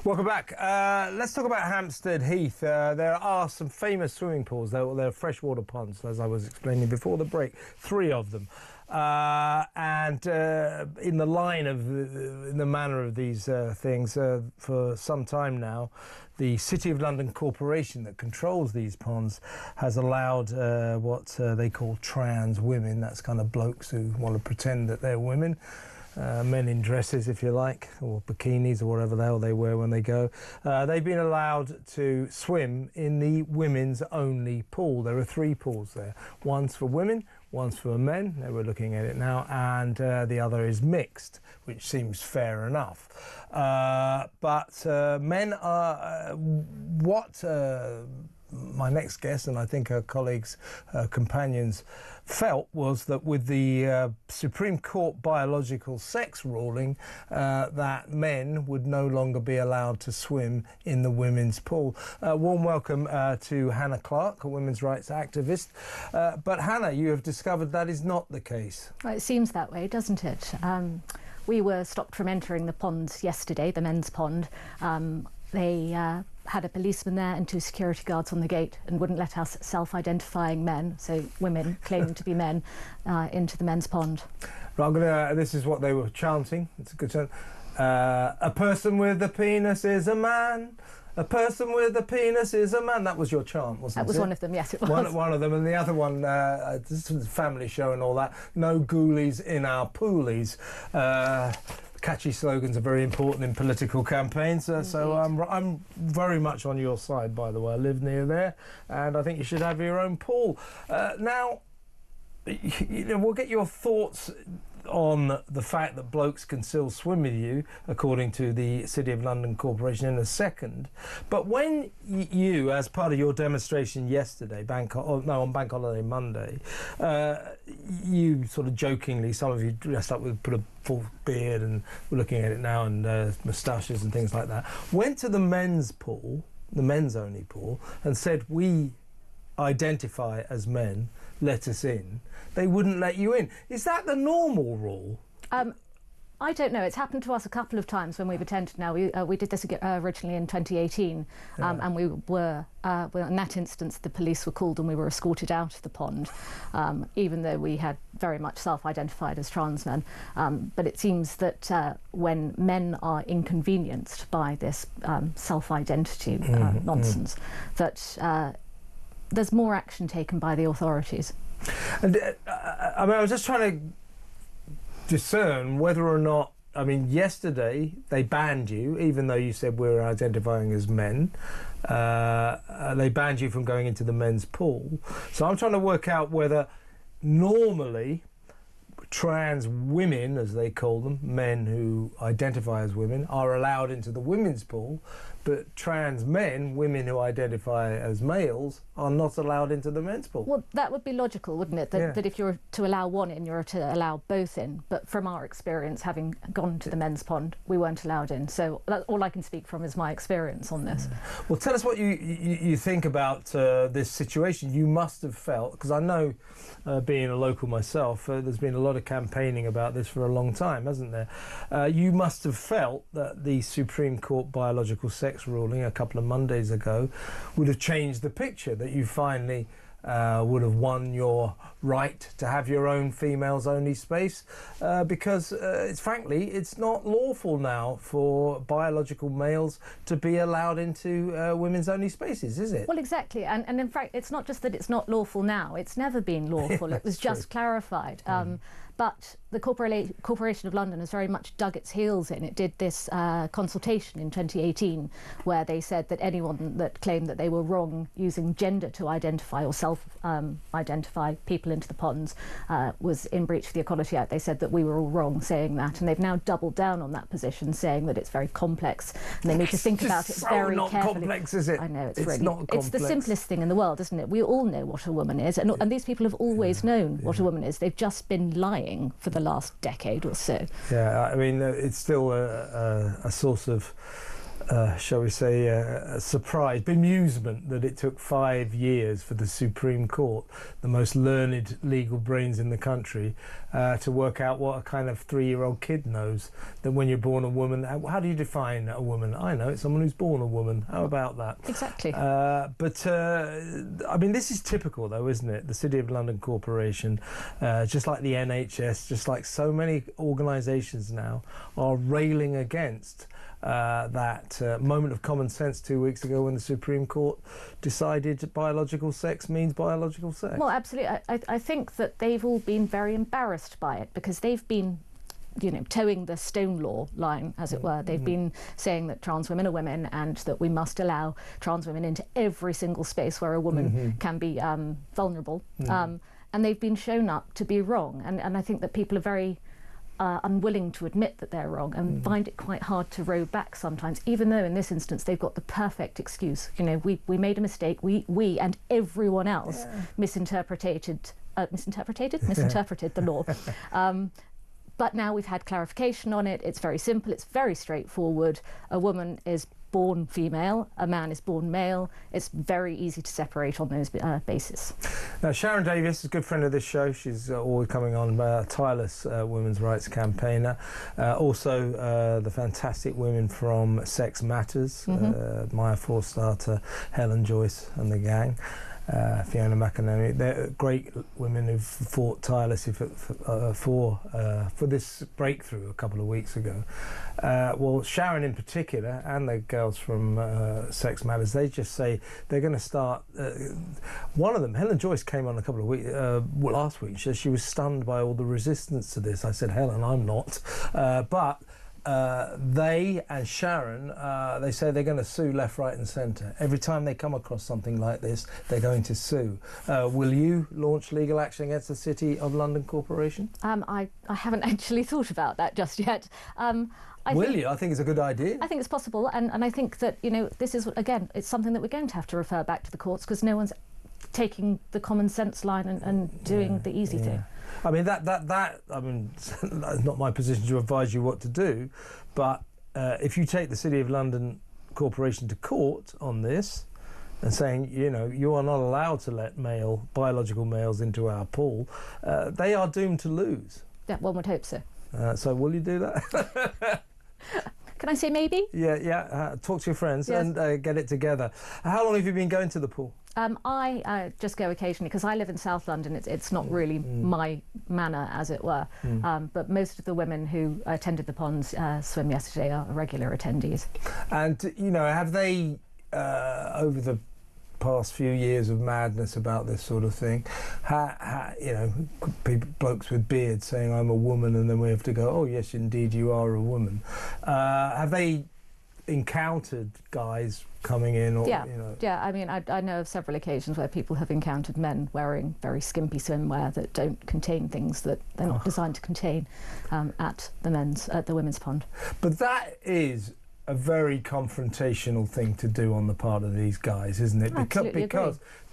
Welcome back. Let's talk about Hampstead Heath. There are some famous swimming pools. They're freshwater ponds, as I was explaining before the break. 3 of them. And in the line of in the manner of these things, for some time now, the City of London Corporation that controls these ponds has allowed what they call trans women. That's kind of blokes who want to pretend that they're women. Men in dresses, if you like, or bikinis, or whatever the hell they wear when they go. They've been allowed to swim in the women's only pool. There are 3 pools there. One's for women, one's for men, we're looking at it now, and the other is mixed, which seems fair enough. But men are what my next guest, and I think her colleagues, companions, felt was that with the Supreme Court biological sex ruling, that men would no longer be allowed to swim in the women's pool. Warm welcome to Hannah Clarke, a women's rights activist. But Hannah, you have discovered that is not the case. Well, it seems that way, doesn't it? We were stopped from entering the ponds yesterday, the men's pond. They had a policeman there and 2 security guards on the gate and wouldn't let us self-identifying men, so women claiming to be men, into the men's pond. Right, this is what they were chanting. It's a good chant. A person with a penis is a man. A person with a penis is a man. That was your chant, wasn't it? That was one of them, yes, it was. One of them, and the other one, this was a family show and all that. No goolies in our poolies. Catchy slogans are very important in political campaigns, so I'm very much on your side, by the way. I live near there, and I think you should have your own pool. Now, we'll get your thoughts on the fact that blokes can still swim with you, according to the City of London Corporation, in a second. But when you, as part of your demonstration yesterday, on Bank Holiday Monday, you sort of jokingly, some of you dressed up with, put a full beard, and we're looking at it now, and mustaches and things like that, went to the men's pool, the men's only pool, and said, we identify as men, let us in. They wouldn't let you in. Is that the normal rule? I don't know. It's happened to us a couple of times when we've attended now. We did this originally in 2018, and we were, in that instance, the police were called and we were escorted out of the pond, even though we had very much self-identified as trans men. But it seems that when men are inconvenienced by this self-identity nonsense, that there's more action taken by the authorities. And I mean, I was just trying to discern whether or not, I mean, yesterday they banned you, even though you said we were identifying as men. They banned you from going into the men's pool. So I'm trying to work out whether normally trans women, as they call them, men who identify as women, are allowed into the women's pool, but trans men, women who identify as males, are not allowed into the men's pool. Well, that would be logical, wouldn't it? That if you're to allow one in, you're to allow both in. But from our experience, having gone to the men's pond, we weren't allowed in. So all I can speak from is my experience on this. Well, tell us what you think about this situation. You must have felt, because I know, being a local myself, there's been a lot of campaigning about this for a long time, hasn't there? You must have felt that the Supreme Court biological sex ruling a couple of Mondays ago would have changed the picture, that you finally would have won your right to have your own females only space, because frankly it's not lawful now for biological males to be allowed into women's only spaces, is it? Well, exactly, and in fact it's not just that it's not lawful now, it's never been lawful. It was just clarified. But the Corporation of London has very much dug its heels in. It did this consultation in 2018 where they said that anyone that claimed that they were wrong using gender to identify or self-identify people into the ponds was in breach of the Equality Act. They said that we were all wrong saying that, and they've now doubled down on that position, saying that it's very complex and they need to think about it very not carefully. Complex, is it? I know, it's really not complex. It's the simplest thing in the world, isn't it? We all know what a woman is, and these people have always known what a woman is. They've just been lying for the last decade or so. Yeah, I mean, it's still a source of shall we say, surprise, bemusement that it took 5 years for the Supreme Court, the most learned legal brains in the country, to work out what a kind of 3-year-old kid knows, that when you're born a woman, how do you define a woman? I know, it's someone who's born a woman. How about that? Exactly. But I mean, this is typical though, isn't it? The City of London Corporation, just like the NHS, just like so many organisations now, are railing against that moment of common sense 2 weeks ago when the Supreme Court decided biological sex means biological sex. Well, absolutely. I think that they've all been very embarrassed by it because they've been, you know, towing the stone law line, as it were. They've been saying that trans women are women and that we must allow trans women into every single space where a woman can be vulnerable. And they've been shown up to be wrong. And I think that people are very unwilling to admit that they're wrong and find it quite hard to row back sometimes, even though in this instance they've got the perfect excuse. You know, we made a mistake, we and everyone else misinterpreted the law. But now we've had clarification on it. It's very simple, it's very straightforward. A woman is born female, a man is born male. It's very easy to separate on those bases. Now, Sharon Davis is a good friend of this show. She's always coming on, tireless women's rights campaigner. Also, the fantastic women from Sex Matters, Maya Forstater, Helen Joyce and the gang. Fiona McInerney, they're great women who've fought tirelessly for this breakthrough a couple of weeks ago. Well, Sharon in particular, and the girls from Sex Matters, they just say they're going to start. One of them, Helen Joyce, came on a couple of weeks last week. She was stunned by all the resistance to this. I said, Helen, I'm not, but. They and Sharon, they say they're going to sue left, right and centre. Every time they come across something like this, they're going to sue. Will you launch legal action against the City of London Corporation? I haven't actually thought about that just yet. Will you? I think it's a good idea. I think it's possible, and I think that, you know, this is, again, it's something that we're going to have to refer back to the courts because no one's taking the common sense line and doing the easy thing. I mean, I mean, that's not my position to advise you what to do, but if you take the City of London Corporation to court on this and saying, you know, you are not allowed to let biological males into our pool, they are doomed to lose. Yeah, one would hope so. So will you do that? Can I say maybe? Yeah. Talk to your friends and get it together. How long have you been going to the pool? I just go occasionally because I live in South London. It's not really my manor, as it were. But most of the women who attended the ponds swim yesterday are regular attendees. And, you know, have they, over the past few years of madness about this sort of thing, you know, blokes with beards saying I'm a woman, and then we have to go, oh yes, indeed you are a woman. Have they encountered guys coming in? Or, yeah, you know? Yeah. I mean, I know of several occasions where people have encountered men wearing very skimpy swimwear that don't contain things that they're not designed to contain at the women's pond. But that is a very confrontational thing to do on the part of these guys, isn't it?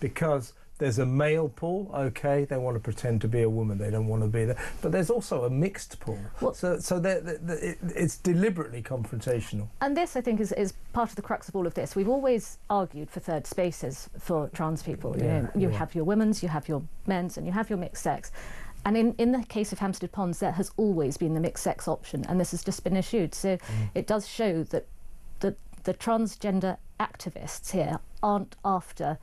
Because there's a male pool, okay, they want to pretend to be a woman, they don't want to be there. But there's also a mixed pool, so it's deliberately confrontational. And this, I think, is part of the crux of all of this. We've always argued for third spaces for trans people. You have your women's, you have your men's, and you have your mixed sex. And in the case of Hampstead Ponds, there has always been the mixed sex option, and this has just been issued. So it does show that the transgender activists here aren't after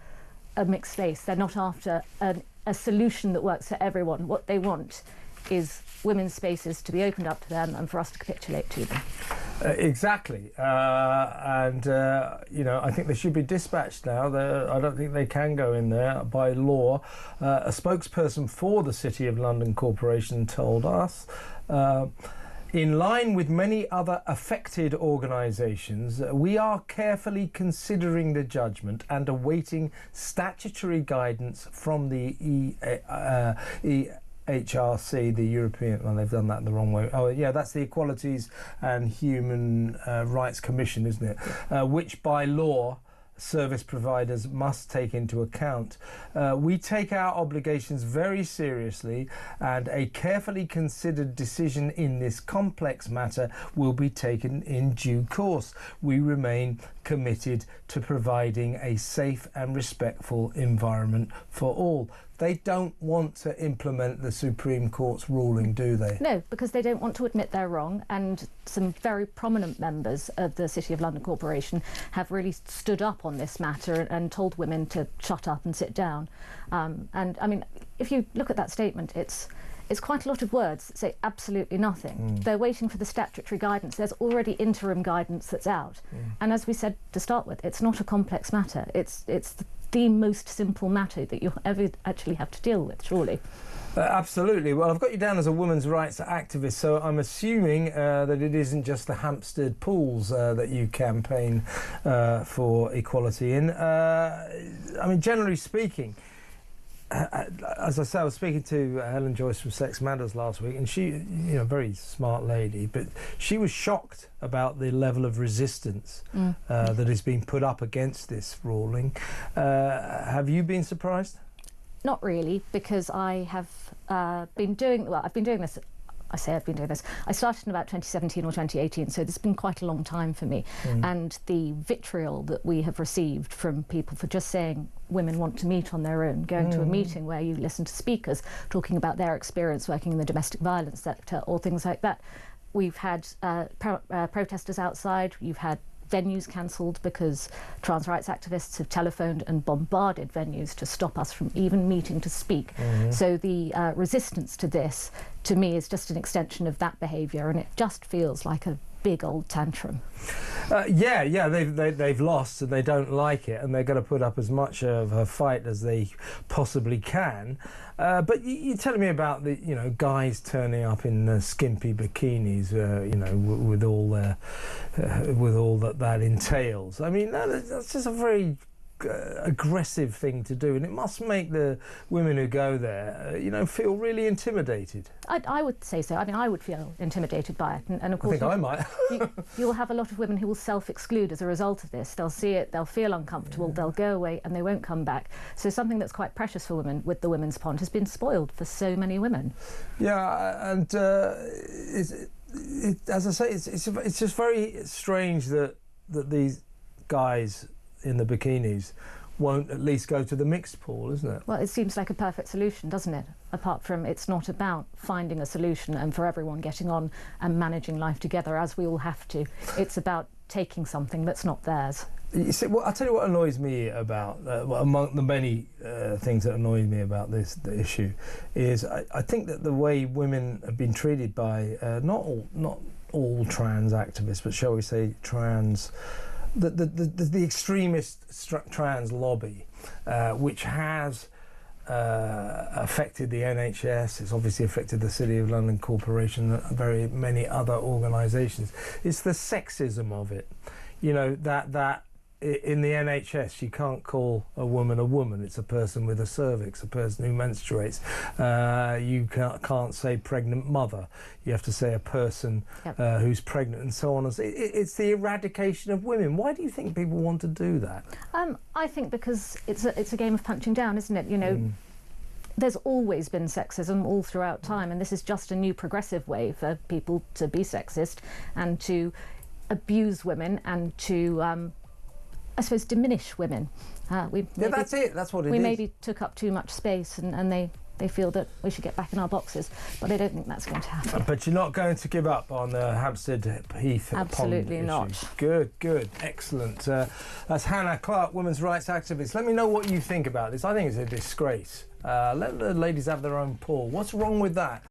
a mixed space. They're not after a solution that works for everyone. What they want is women's spaces to be opened up to them and for us to capitulate to them. Exactly. And, you know, I think they should be dispatched now. I don't think they can go in there by law. A spokesperson for the City of London Corporation told us, in line with many other affected organisations, we are carefully considering the judgment and awaiting statutory guidance from the HRC, the European, well, they've done that the wrong way. Oh, yeah, that's the Equalities and Human Rights Commission, isn't it? Which by law service providers must take into account. We take our obligations very seriously, and a carefully considered decision in this complex matter will be taken in due course. We remain committed to providing a safe and respectful environment for all. They don't want to implement the Supreme Court's ruling, do they? No, because they don't want to admit they're wrong, and some very prominent members of the City of London Corporation have really stood up on this matter and told women to shut up and sit down. And I mean, if you look at that statement, it's quite a lot of words that say absolutely nothing. They're waiting for the statutory guidance. There's already interim guidance that's out. And as we said to start with, it's not a complex matter. It's the most simple matter that you'll ever actually have to deal with, surely. Absolutely. Well, I've got you down as a women's rights activist, so I'm assuming that it isn't just the Hampstead pools that you campaign for equality in. I mean, generally speaking, as I say, I was speaking to Helen Joyce from Sex Matters last week, and she, you know, very smart lady, but she was shocked about the level of resistance that has been put up against this ruling. Have you been surprised? Not really, because I have been doing, well, I've been doing this, I say I've been doing this, I started in about 2017 or 2018, so this has been quite a long time for me. And the vitriol that we have received from people for just saying women want to meet on their own, going to a meeting where you listen to speakers talking about their experience working in the domestic violence sector or things like that. We've had protesters outside, you've had venues cancelled because trans rights activists have telephoned and bombarded venues to stop us from even meeting to speak. So the resistance to this, to me, is just an extension of that behaviour, and it just feels like a big old tantrum. Yeah, they've lost and they don't like it, and they're going to put up as much of a fight as they possibly can. But you're telling me about the, you know, guys turning up in skimpy bikinis, you know, with all that entails. I mean, that's just a very aggressive thing to do, and it must make the women who go there, you know, feel really intimidated. I would say so. I mean, I would feel intimidated by it, and of course, I think I might. You'll have a lot of women who will self-exclude as a result of this. They'll see it, they'll feel uncomfortable, they'll go away, and they won't come back. So something that's quite precious for women with the Women's Pond has been spoiled for so many women. Yeah, and as I say, it's just very strange that these guys in the bikinis won't at least go to the mixed pool, isn't it? Well, it seems like a perfect solution, doesn't it? Apart from, it's not about finding a solution and for everyone getting on and managing life together as we all have to. It's about taking something that's not theirs. You see, well, I'll tell you what annoys me about, among the many things that annoy me about the issue, is I think that the way women have been treated by not all trans activists, but shall we say trans. The extremist trans lobby, which has affected the NHS, it's obviously affected the City of London Corporation and very many other organisations. It's the sexism of it. You know, that in the NHS you can't call a woman, it's a person with a cervix, a person who menstruates. You can't say pregnant mother, you have to say a person who's pregnant, and so on. It's the eradication of women. Why do you think people want to do that? I think because it's a game of punching down, isn't it? You know, there's always been sexism all throughout time, and this is just a new progressive way for people to be sexist and to abuse women and to I suppose diminish women. That's it. That's what it is. We maybe took up too much space, and they feel that we should get back in our boxes, but I don't think that's going to happen. But you're not going to give up on the Hampstead Heath Absolutely pond not. Issue. Good, excellent. That's Hannah Clarke, women's rights activist. Let me know what you think about this. I think it's a disgrace. Let the ladies have their own pool. What's wrong with that?